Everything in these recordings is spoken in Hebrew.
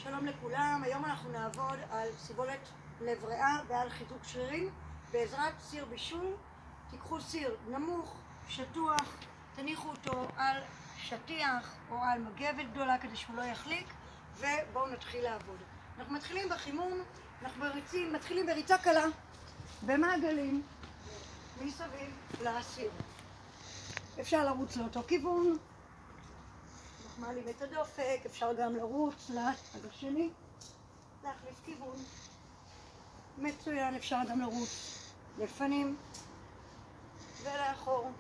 שלום לכולם, היום אנחנו נעבוד על סיבולת לב ריאה ועל חיזוק שרירים בעזרת סיר בישול. תיקחו סיר נמוך, שטוח, תניחו אותו על שטיח או על מגבת גדולה כדי שהוא לא יחליק, ובואו נתחיל לעבוד. אנחנו מתחילים בחימום, אנחנו מתחילים בריצה קלה במעגלים מסביב לסיר. אפשר לרוץ לאותו כיוון, מעלים את הדופק, אפשר גם לרוץ לצד השני, להחליף כיוון. מצוין, אפשר גם לרוץ לפנים ולאחור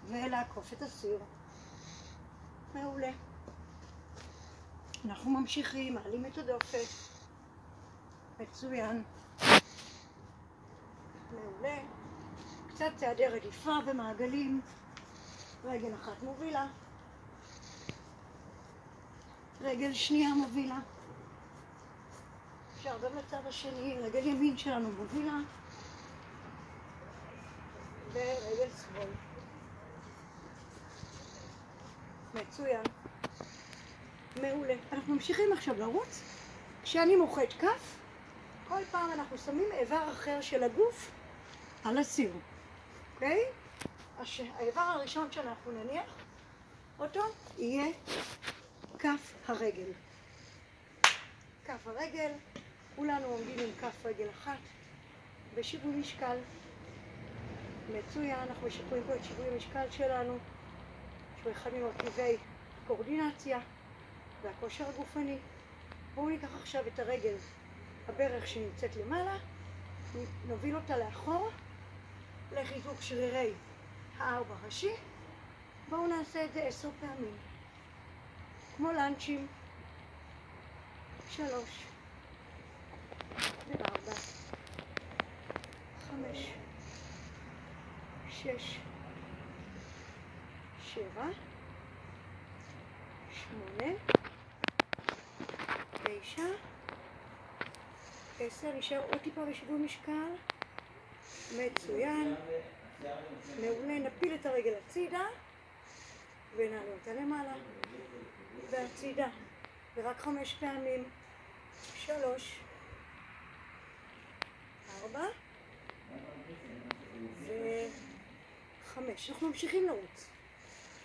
ולעקוף את הסיר. מעולה. אנחנו ממשיכים, מעלים את הדופק. מצוין. מעולה. קצת צעדי רדיפה במעגלים. רגל אחת מובילה, רגל שנייה מובילה, אפשר גם לצד השני, רגל ימין שלנו מובילה ורגל שמאל. מצוין, מעולה. אנחנו ממשיכים עכשיו לרוץ. כשאני מוחאת כף, כל פעם אנחנו שמים איבר אחר של הגוף על הסיר, אוקיי? האיבר הראשון שאנחנו נניח אותו יהיה כף הרגל. כף הרגל, כולנו עומדים עם כף רגל אחת בשיווי משקל. מצוין, אנחנו משפרים פה את שיווי המשקל שלנו, שהוא אחד ממרכיבי קואורדינציה והכושר הגופני. בואו ניקח עכשיו את הרגל, הברך שנמצאת למעלה, נוביל אותה לאחור לחיזוק שרירי הערב הראשי. בואו נעשה את זה 10 פעמים, כמו לנצ'ים. 3 ו4 5 6 7 8 9 10. נשאר עוד טיפה בשיווי משקל. מצוין, מעולה. נפיל את הרגל הצידה ונעלה אותה למעלה והצידה, ורק 5 פעמים. 3 4 ו5. אנחנו ממשיכים לרוץ.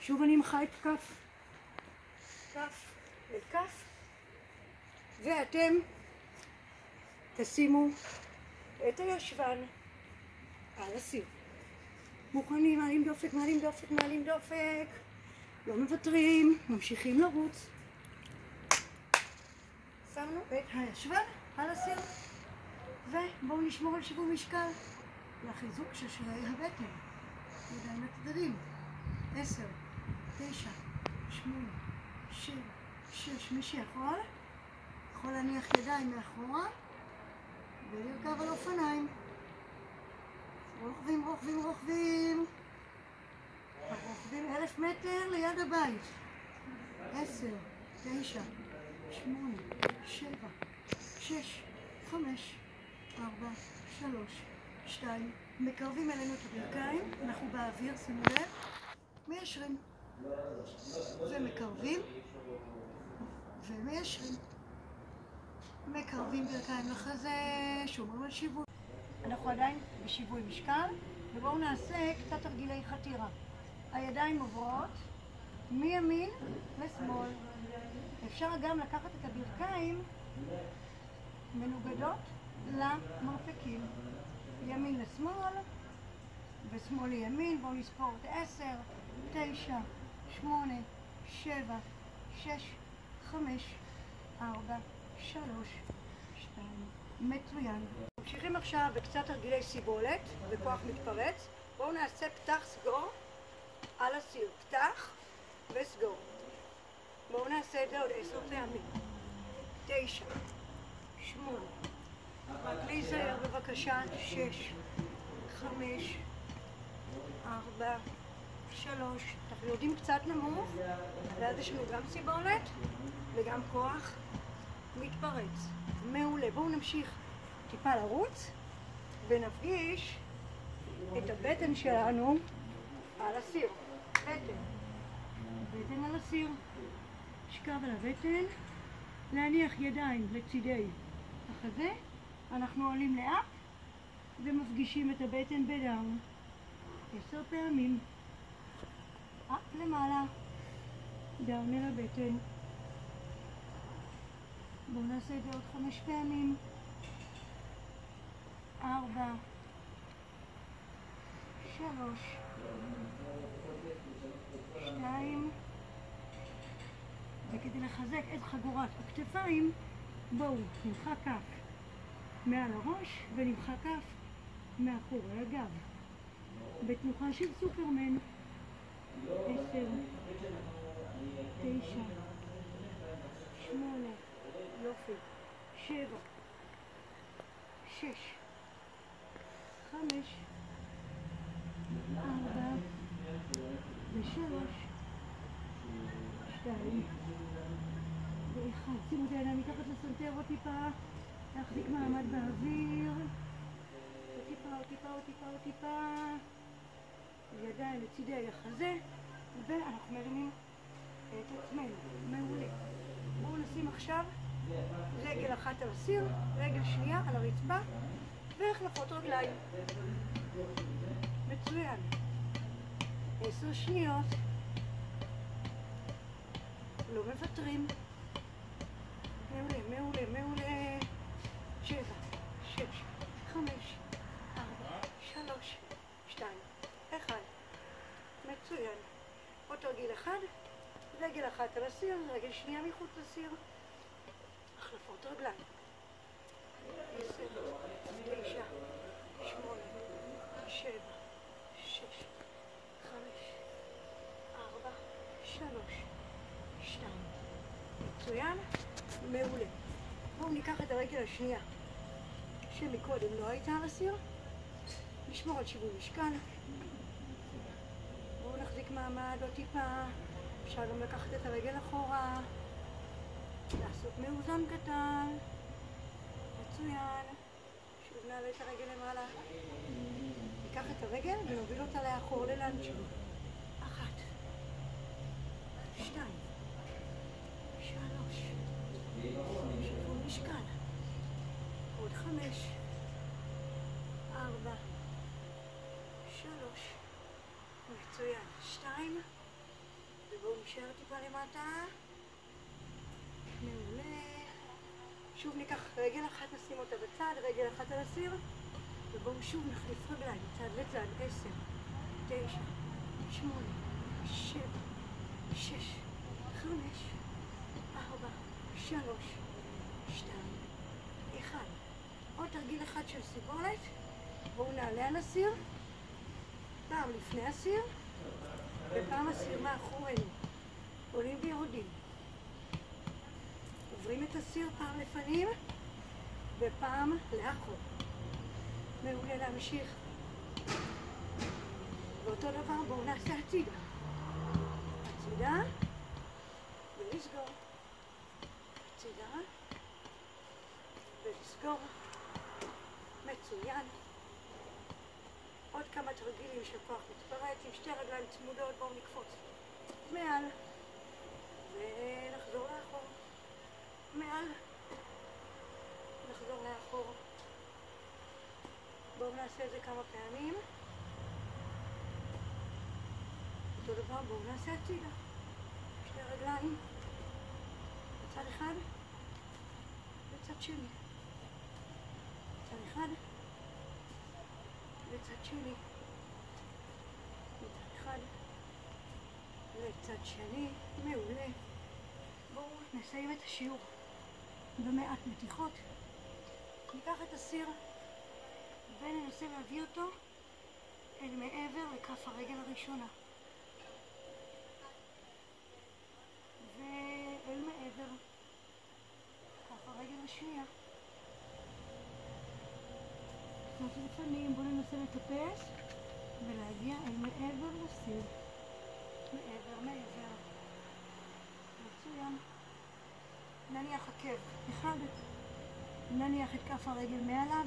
שוב אני אמחה את כף אל כף, ואתם תשימו את הישבן על הסיר. מוכנים, מעלים דופק, מעלים דופק, מעלים דופק, לא מוותרים, ממשיכים לרוץ. שמנו את הישבן על הסיר, ובואו נשמור על שיווי משקל לחיזוק של שרירי הבטן. ידיים לצדדים. 10 9 8 7 6. מי שיכול יכול להניח ידיים מאחורה ולרכב על אופניים. רוכבים, רוכבים, רוכבים. רוכבים 1000 מטר ליד הבית. 10 9 8 7 6 5 4 3 2. מקרבים אלינו את הברכיים, אנחנו באוויר, שימו לב, מיישרים ומקרבים ומיישרים, מקרבים ברכיים לחזה, שומרים על שיווי. אנחנו עדיין בשיווי משקל, ובואו נעשה קצת תרגילי חתירה. הידיים עוברות מימין לשמאל. אפשר גם לקחת את הברכיים מנוגדות למרפקים, ימין לשמאל ושמאל לימין. בואו נספור את 10 9 8 7 6 5 4 3 2. מצוין. ממשיכים עכשיו בקצת תרגילי סיבולת וכוח מתפרץ. בואו נעשה פתח סגור על הסיר. פתח וסגור. בואו נעשה את זה עוד 10 פעמים. 9 8. רק להיזהר בבקשה. 6 5 4 3. אנחנו יודעים קצת נמוך, ואז יש לנו גם סיבולת וגם כוח מתפרץ. מעולה. בואו נמשיך טיפה לרוץ ונפגיש את הבטן שלנו על הסיר. בטן על הסיר. לשכב על הבטן, להניח ידיים לצידי החזה, אנחנו עולים לאט ומפגישים את הבטן בדאון 10 פעמים. אפ למעלה, דאון אל הבטן. בואו נעשה את זה עוד 5 פעמים. 4, 3, 2, וכדי לחזק את חגורת הכתפיים, בואו נמחא כף מעל הראש ונמחא כף מאחורי הגב. בתנוחה של סופרמן. 10, 9, 8, יופי, 7, 6, 5, 4, 3, 2, ו1. שימו את הידיים מתחת לסנטר עוד טיפה, להחזיק מעמד באוויר. עוד טיפה, עוד טיפה, עוד טיפה, עוד טיפה. ידיים לצידי החזה, ואנחנו מרימים את עצמנו. מעולה. בואו נשים עכשיו רגל אחת על הסיר, רגל שנייה על הרצפה, והחלפות רגליים. מצוין. 10 שניות. לא מוותרים. מעולה, מעולה, מעולה. 7, 6, 5, 4, 3, 2, 1. מצוין. עוד תרגיל אחד. רגל אחת על הסיר, רגל שנייה מחוץ לסיר. החלפות רגליים. 10, 9, 8, 7, 6, 5, 4, 3, 2. מצוין. מעולה. בואו ניקח את הרגל השנייה שמקודם לא הייתה על הסיר. נשמור על שיווי משקל. בואו נחזיק מעמד עוד טיפה. אפשר גם לקחת את הרגל אחורה. לעשות מאוזן קטן. מצוין. שוב נעלה את הרגל למעלה. ניקח את הרגל ונוביל אותה לאחור ללנצ'ו. 1, 2, 3. שיווי משקל. עוד 5, 4, 3. מצוין. 2. ובואו נשאר טיפה למטה. מעולה. שוב ניקח רגל אחת, נשים אותה בצד, רגל אחת על הסיר, ובואו שוב נחליף רגליים מצד לצד. 10, 9, 8, 7, 6, 5, 4, 3, 2, 1. עוד תרגיל אחד של סיבולת. בואו נעלה על הסיר, פעם לפני הסיר ופעם הסיר מאחורינו. עולים ויורדים. עוברים את הסיר פעם לפנים ופעם לאחור. מעולה. להמשיך. ואותו דבר בואו נעשה הצידה. הצידה ולסגור. הצידה ולסגור. מצוין. עוד כמה תרגילים של כוח מתפרץ עם שתי רגליים צמודות. בואו נקפוץ מעל ונחזור לאחור. מעל, נחזור לאחור. בואו נעשה את זה כמה פעמים. אותו דבר, בואו נעשה הצידה. שתי רגליים, בצד אחד, בצד שני. בצד אחד, בצד שני. בצד אחד, בצד שני. מעולה. בואו נסיים את השיעור במעט מתיחות. ניקח את הסיר וננסה להביא אותו אל מעבר לכף הרגל הראשונה ואל מעבר כף הרגל השנייה. קצת לפנים. בואו ננסה לטפס ולהגיע אל מעבר לסיר. מעבר. מצוין. נניח עקב אחד, נניח את כף הרגל מעליו,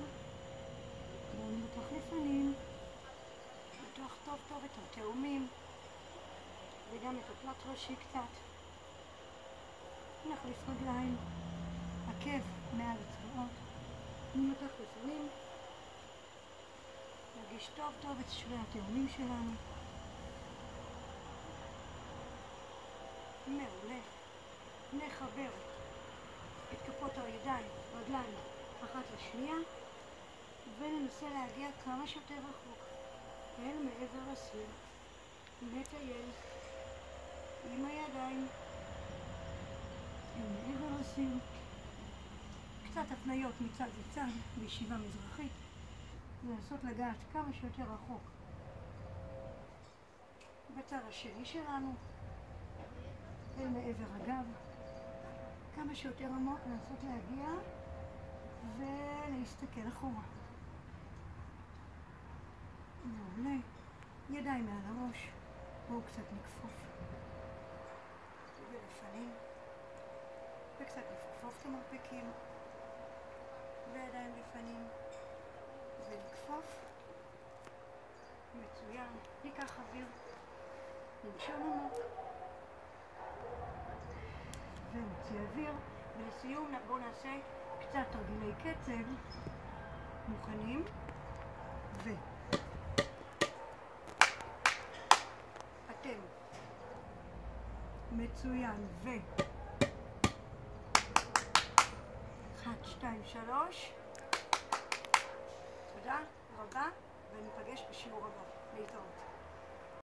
בואו נמתח לפנים, נמתח טוב טוב את התאומים וגם את הפלט ראשי קצת. נחליף רגליים, עקב מעל הצבעות, נמתח לפנים, נרגיש טוב טוב את שבי התאומים שלנו. מעולה. נחבר את כפות הידיים, רגליים, אחת לשנייה, וננסה להגיע כמה שיותר רחוק אל מעבר לסיר. נטייל עם הידיים אל מעבר לסיר. קצת הפניות מצד לצד בישיבה מזרחית, לנסות לגעת כמה שיותר רחוק בצד השני שלנו אל מעבר הגב, כמה שיותר עמוק, לנסות להגיע ולהסתכל אחורה. מעולה. ידיים מעל הראש, בואו קצת נכפוף ולפנים, וקצת נכפוף את המרפקים וידיים לפנים ולכפוף. מצוין. ניקח אוויר, ננשום עמוק ונוציא אוויר, ולסיום בואו נעשה קצת תרגילי קצב. מוכנים? אתם. מצוין. 1, 2, 3. תודה רבה, וניפגש בשיעור הבא. להתראות.